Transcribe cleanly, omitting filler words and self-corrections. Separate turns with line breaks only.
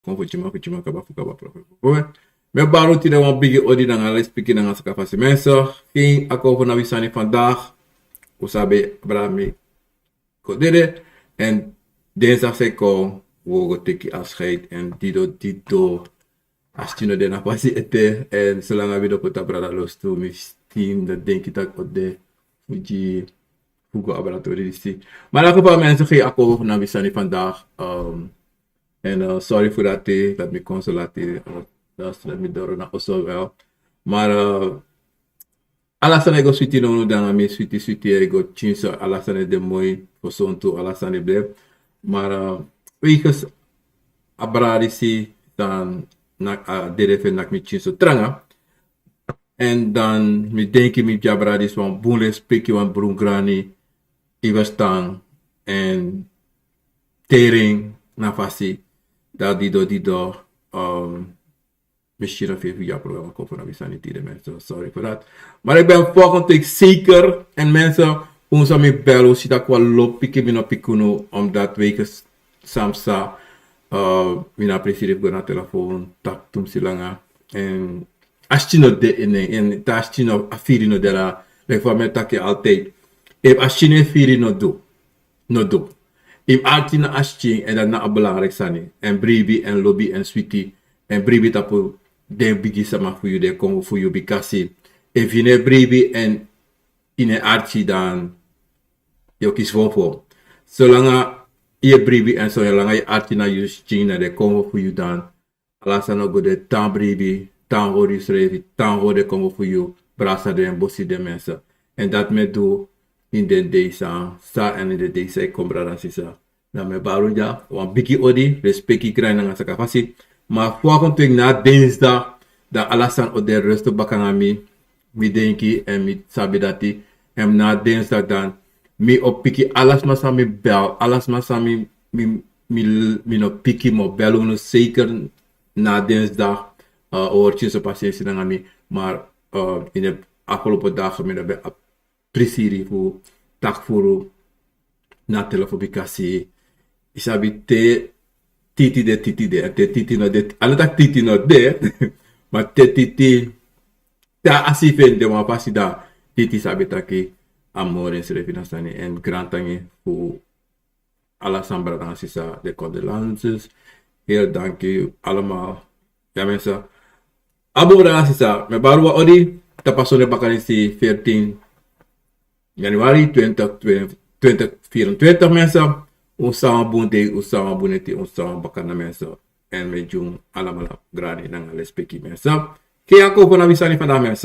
Konfuchima kaba profe. Me baru tida wan bigi odi na ngale speaking na ngasa kafasi mensen. Geen ako na wisani vandaag. Usabe brami kodede. En dinsdag zei ko wogo teki afscheid. En dido astino de na pasi ete. En zolang we op het brada los toe. Mi team dat denk ik dat ode. Fuji Hugo Abratori die. Maar in ieder mensen geen ako na wisani vandaag. En sorry voor dat me consolate. Dat me door na osso wel. Maar alasan ego switi no dan me switi ego chinso alasan de moi posonto alasan blijf. Maar weekens abradi si dan na derefe nak me chinso tranga. En dan me denki me jabradi swan boele speki wan brungrani iwastang en tering na fasi dat dido misschien of even jouw programma kopen naar Wisanity mensen. Sorry voor dat. Maar ik ben volgende week zeker. En mensen, ons aan mij bellen. Ziet dat wel loop. Ik heb een pikuno. Omdat weken samsa. Mina precies gewoon naar telefoon. Tak tum silanga. En als je nog de en als je nog afiri no dera. Like voor mij tak je altijd. Als je niet afiri no do. No do. Altijd na als je en dat na belangrijk zijn. En bribi en lobby en sweetie. En bribi tapu. De bigi sama voor je, de komen voor je bikasi. If je ne bribi en in een archie dan je kies voor. Zolang je bribi en zolang je archie na je china de komen voor je dan. Alasan ook de tan bribi, tan hoor je schrijven, tan hoor de komen voor je. Brasa de en bossi de mensen. En dat me doe in de deze sa en in de deze kombradan sisa. Na me baruja, wan bigi odi, respecti krijgen na sakafasi. Maar volgende week na dinsdag, dan alasan op de rust bakangami, mi denki en mi sabi dati. En na dinsdag dan, mi op piki alles maar sami bel, alles maar sami mi no piki mo bel no zeker na dinsdag, oortjes op patiëntie dan ami. Maar in de afgelopen dagen mi no be appreciëren voor takfuru na telefobicasi. Isabi te titi de te titi no de alata titi no de maar te titi ta asifen de ma pasida titi sabitaki amore serefinassani en grantangi fu alla sambra dan sisa de condolences heel dank u allemaal ja mensen abora sisa me barua odi ta pasone bakanisi 14 Januari 2024 mensen. Usama bunte, usama buneti, usama bakana mensen. En met jong allemaal grani nang alespeki mensen. Kaya ko po na wisani vandaag mensen.